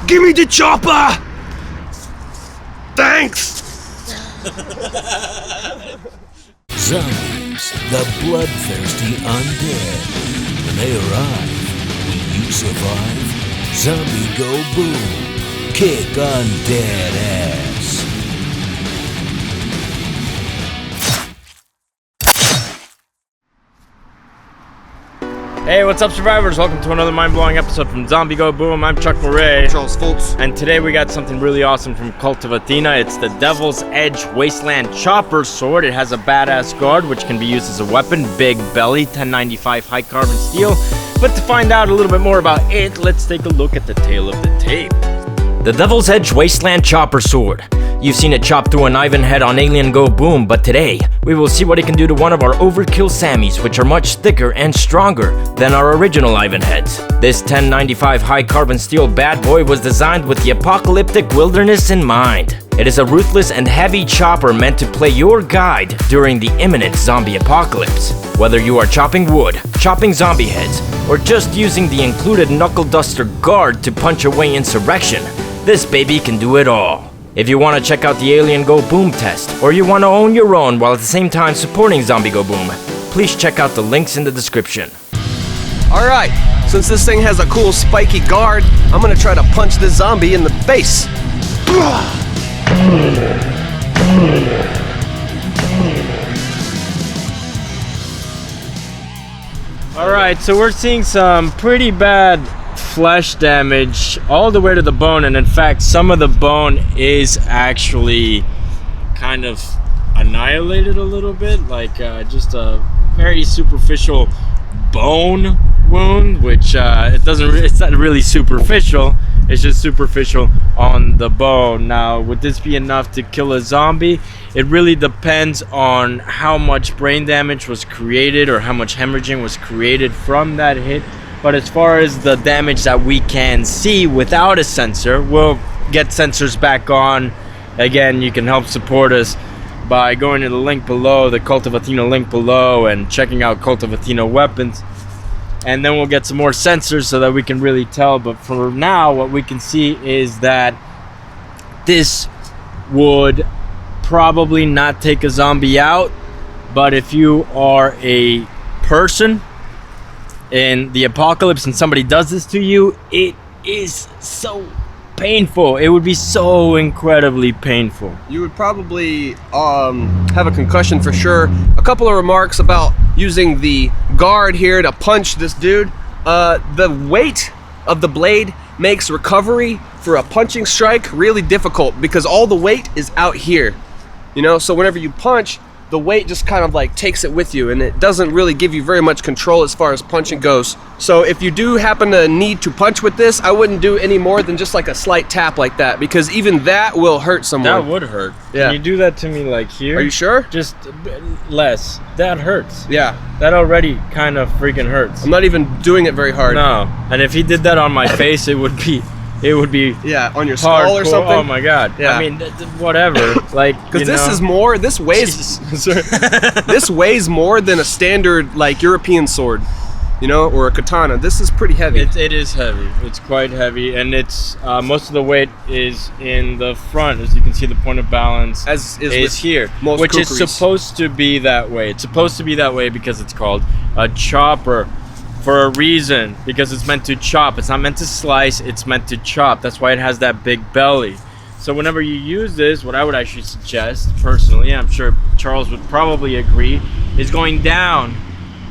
Give me the chopper! Thanks! Zombies, the bloodthirsty undead. When they arrive, will you survive? Zombie go boom. Kick undead ass. Hey, what's up, survivors? Welcome to another mind-blowing episode from Zombie Go Boom. I'm Chuck Murray. Charles Fultz. And today we got something really awesome from Cult of Athena. It's the Devil's Edge Wasteland Chopper Sword. It has a badass guard, which can be used as a weapon. Big belly, 1095 high carbon steel. But to find out a little bit more about it, let's take a look at the tail of the tape. The Devil's Edge Wasteland Chopper Sword. You've seen it chop through an Ivan head on Alien Go Boom, but today, we will see what it can do to one of our overkill Sammys, which are much thicker and stronger than our original Ivan heads. This 1095 high carbon steel bad boy was designed with the apocalyptic wilderness in mind. It is a ruthless and heavy chopper meant to play your guide during the imminent zombie apocalypse. Whether you are chopping wood, chopping zombie heads, or just using the included knuckle duster guard to punch away insurrection, this baby can do it all. If you want to check out the Alien Go Boom test, or you want to own your own while at the same time supporting Zombie Go Boom, please check out the links in the description. Alright, since this thing has a cool spiky guard, I'm gonna try to punch this zombie in the face. Alright, so we're seeing some pretty bad flesh damage all the way to the bone, and in fact some of the bone is actually kind of annihilated a little bit, like just a very superficial bone wound, which it's not really superficial, it's just superficial on the bone. Now, would this be enough to kill a zombie? It really depends on how much brain damage was created or how much hemorrhaging was created from that hit. But as far as the damage that we can see without a sensor, we'll get sensors back on. Again, you can help support us by going to the link below, the Cult of Athena link below, and checking out Cult of Athena weapons. And then we'll get some more sensors so that we can really tell. But for now, what we can see is that this would probably not take a zombie out. But if you are a person in the apocalypse and somebody does this to you, it is so painful. It would be so incredibly painful. You would probably have a concussion for sure. A couple of remarks about using the guard here to punch this dude. The weight of the blade makes recovery for a punching strike really difficult because all the weight is out here. You know, so whenever you punch, the weight just kind of like takes it with you, and it doesn't really give you very much control as far as punching goes. So if you do happen to need to punch with this, I wouldn't do any more than just like a slight tap like that, because even that will hurt someone. That would hurt. Yeah. Can you do that to me like here? Are you sure? Just a bit less. That hurts. Yeah. That already kind of freaking hurts. I'm not even doing it very hard. No. And if he did that on my face, it would be yeah, on your skull hardcore. Or something. Oh my god. Yeah. I mean, whatever. Like, because this weighs this weighs more than a standard like European sword, you know, or a katana. This is pretty heavy. It is heavy. It's quite heavy, and it's most of the weight is in the front. As you can see, the point of balance is here, which is supposed to be that way. It's supposed to be that way because it's called a chopper. For a reason, because it's meant to chop. It's not meant to slice, it's meant to chop. That's why it has that big belly. So whenever you use this, what I would actually suggest, personally, I'm sure Charles would probably agree, is going down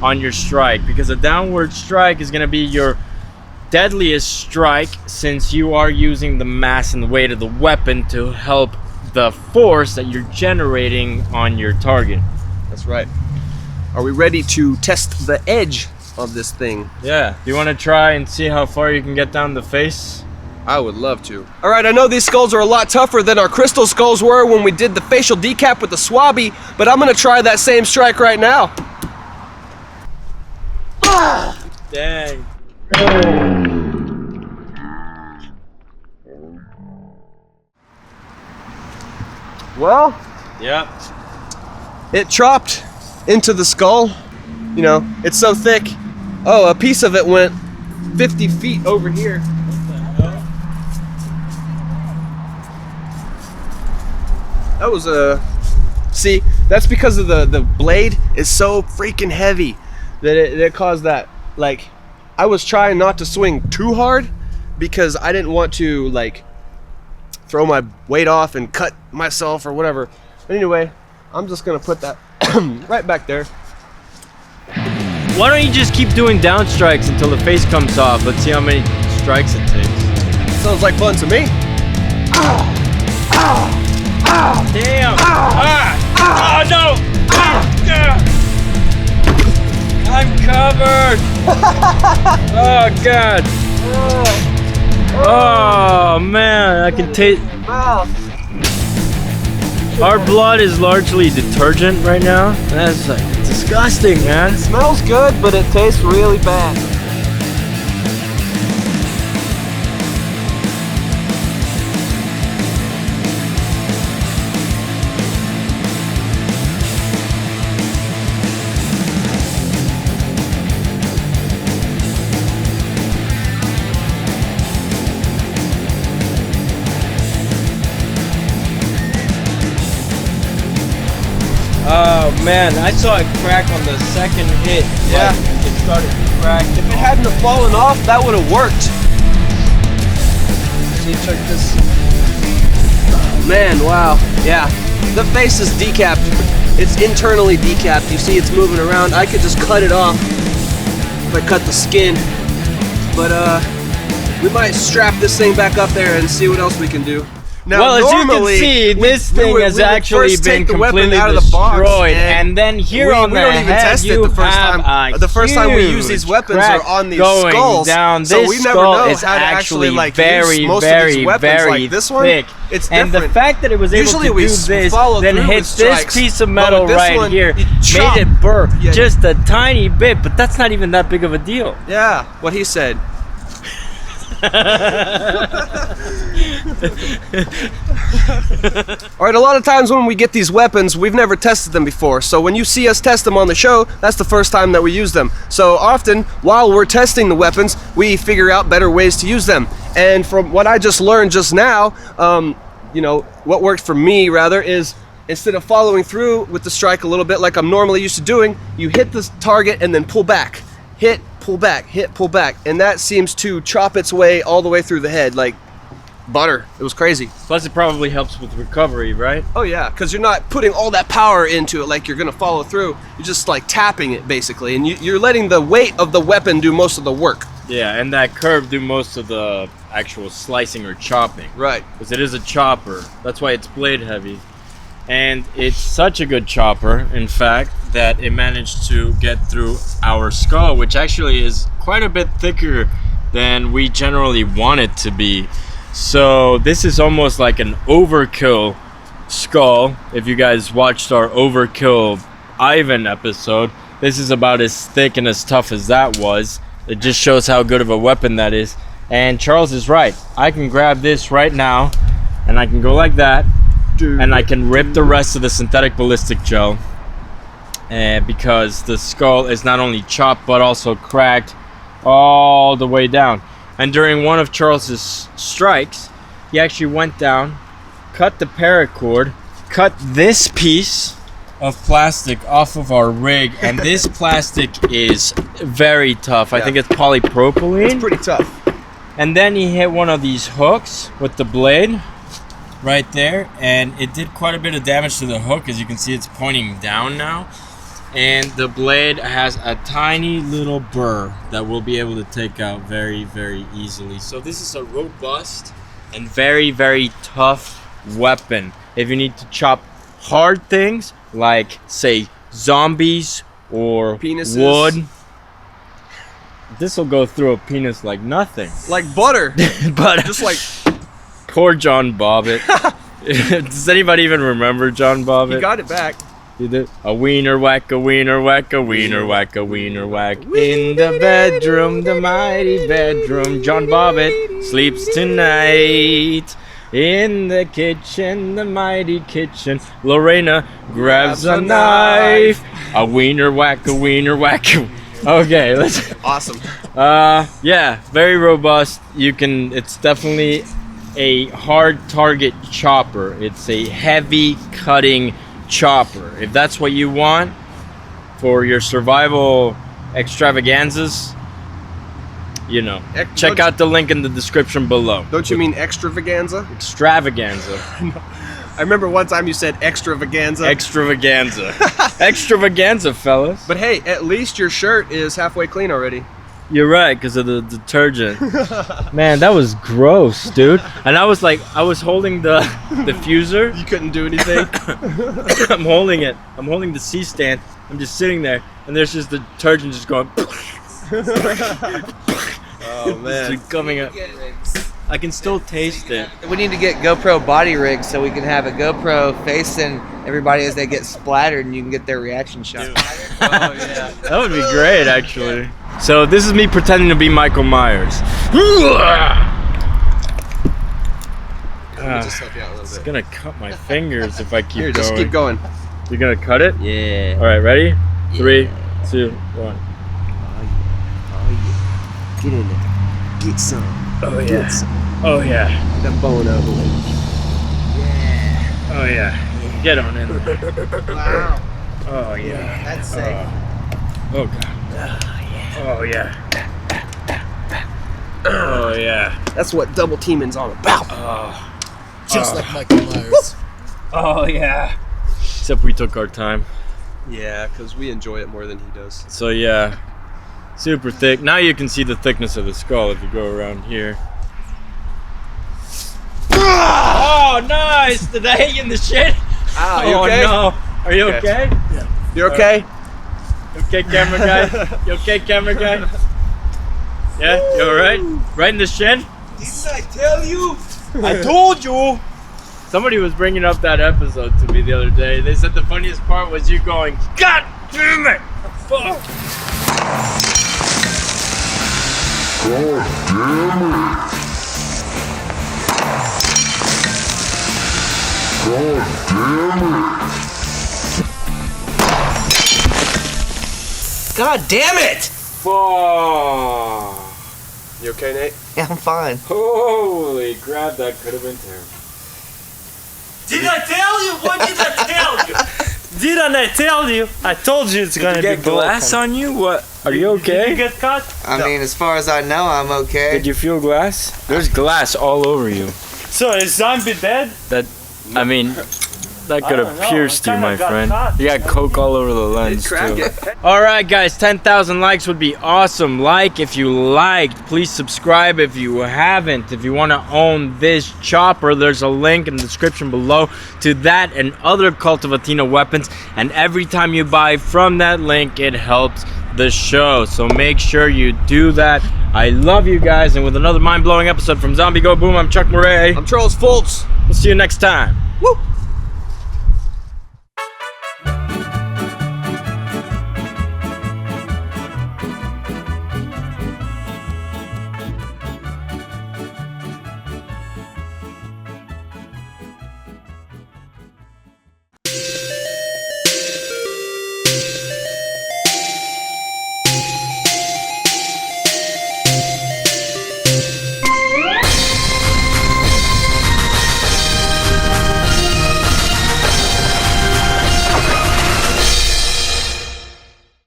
on your strike, because a downward strike is going to be your deadliest strike, since you are using the mass and the weight of the weapon to help the force that you're generating on your target. That's right. Are we ready to test the edge of this thing? Yeah. Do you want to try and see how far you can get down the face? I would love to. Alright, I know these skulls are a lot tougher than our crystal skulls were when we did the facial decap with the swabby, but I'm gonna try that same strike right now. Dang. Well, Yep. it chopped into the skull. You know, it's so thick. Oh, a piece of it went 50 feet over here. What the hell? That was a. See, that's because of the blade is so freaking heavy that it caused that. Like, I was trying not to swing too hard because I didn't want to like throw my weight off and cut myself or whatever. But anyway, I'm just gonna put that right back there. Why don't you just keep doing down strikes until the face comes off? Let's see how many strikes it takes. Sounds like fun to me. Damn! Oh no! I'm covered! Oh god! Oh man, I can taste. Our blood is largely detergent right now. That's like disgusting, man. It smells good, but it tastes really bad. Oh man, I saw it crack on the second hit. Yeah. Like, it started to crack. If it hadn't have fallen off, that would have worked. See, check this. Man, wow. Yeah. The face is decapped. It's internally decapped. You see it's moving around. I could just cut it off if I cut the skin. But we might strap this thing back up there and see what else we can do. Now, well, as you can normally, see, this thing has we would actually first been take the weapon completely out of the box, destroyed, and then here on we the don't even head, test it you the first have time. a The first time we use these huge weapons crack are on these going skulls, down. so This we never skull know is how to actually like very, use most very, of these weapons. very Like this one, thick. it's different. And the fact that it was able Usually to we do this, follow then through hit with this strikes, piece of but metal with this right one, here, you chop. made it burr Yeah. just a tiny bit, but that's not even that big of a deal. Yeah, what he said. Alright, a lot of times when we get these weapons, we've never tested them before. So when you see us test them on the show, that's the first time that we use them. So often, while we're testing the weapons, we figure out better ways to use them. And from what I just learned just now, you know, what worked for me rather is instead of following through with the strike a little bit like I'm normally used to doing, you hit the target and then pull back. Hit, pull back, hit, pull back. And that seems to chop its way all the way through the head like butter. It was crazy. Plus, it probably helps with recovery, right? Oh yeah, because you're not putting all that power into it like you're gonna follow through. You're just like tapping it basically, and you're letting the weight of the weapon do most of the work. Yeah, and that curve do most of the actual slicing or chopping. Right. Because it is a chopper. That's why it's blade heavy. And it's such a good chopper, in fact, that it managed to get through our skull, which actually is quite a bit thicker than we generally want it to be. So this is almost like an overkill skull. If you guys watched our overkill Ivan episode, this is about as thick and as tough as that was. It just shows how good of a weapon that is. And Charles is right. I can grab this right now, and I can go like that, and I can rip the rest of the synthetic ballistic gel, because the skull is not only chopped but also cracked all the way down. And during one of Charles's strikes, he actually went down, cut the paracord, cut this piece of plastic off of our rig, and this plastic is very tough. I think it's polypropylene. It's pretty tough. And then he hit one of these hooks with the blade right there, and it did quite a bit of damage to the hook. As you can see, it's pointing down now, and the blade has a tiny little burr that we'll be able to take out very, very easily. So this is a robust and very, very tough weapon. If you need to chop hard things like, say, zombies or Penises. wood, this will go through a penis like nothing. Like butter. But Just like poor John Bobbitt. Does anybody even remember John Bobbitt? he got it back. He did. A wiener whack, a wiener whack, a wiener whack, a wiener whack. In the bedroom, the mighty bedroom, John Bobbitt sleeps tonight. In the kitchen, the mighty kitchen, Lorena grabs a knife. A wiener whack, a wiener whack. Okay, let's. Awesome. Yeah, very robust. You can. It's definitely a hard target chopper. It's a heavy cutting chopper. If that's what you want for your survival extravaganzas, you know, check out the link in the description below. Don't you mean extravaganza? Extravaganza. I remember one time you said extravaganza. Extravaganza. Extravaganza, fellas. But hey, at least your shirt is halfway clean already. You're right, because of the detergent. Man, that was gross, dude. And I was holding the diffuser. You couldn't do anything. I'm holding it. I'm holding the C-stand. I'm just sitting there, and there's just the detergent just going. Oh man. It's coming up. I can still taste it. We need to get GoPro body rigs so we can have a GoPro facing everybody as they get splattered, and you can get their reaction shot. Oh yeah. That would be great, actually. So this is me pretending to be Michael Myers. Just help you out a little It's bit. gonna cut my fingers if I keep Here, going. just keep going. You're gonna cut it? Yeah. All right, ready? 3, 2, 1. Get in there. Get some. Oh yeah. Oh yeah. Get that bone out of the way. Oh yeah. Get on in there. Wow. Oh yeah. That's safe. Oh god. Oh yeah. Oh yeah. That's what double teaming's all about. Oh. Just like Michael Myers. Oh yeah. Except we took our time. Yeah, because we enjoy it more than he does. So yeah. Super thick. Now you can see the thickness of the skull if you go around here. Oh, nice! Did I hit you in the shin? Ow, you Oh okay? no. Are you Okay. okay? You okay? You okay, camera guy? You okay, camera guy? Yeah, you alright? Right in the shin? Didn't I tell you? I told you! Somebody was bringing up that episode to me the other day. They said the funniest part was you going, God damn it! Fuck! God damn it! Fuck! You okay, Nate? Yeah, I'm fine. Holy crap, that could have been terrible. Did I tell you? What did I tell you? Didn't I tell you? I told you it's gonna Did be you get glass on you? What? Are you Did you okay? get caught? I mean, as far as I know, I'm okay. Did you feel glass? There's glass all over you. So is zombie dead? I mean, that could I don't have know, pierced I you, kinda my got friend. caught. You got coke all over the lens, Crack too. it. Alright guys, 10,000 likes would be awesome. Like if you liked. Please subscribe if you haven't. If you want to own this chopper, there's a link in the description below to that and other Cultivatina weapons. And every time you buy from that link, it helps the show. So make sure you do that. I love you guys. And with another mind-blowing episode from Zombie Go Boom, I'm Chuck Murray. I'm Charles Fultz. We'll see you next time. Woo!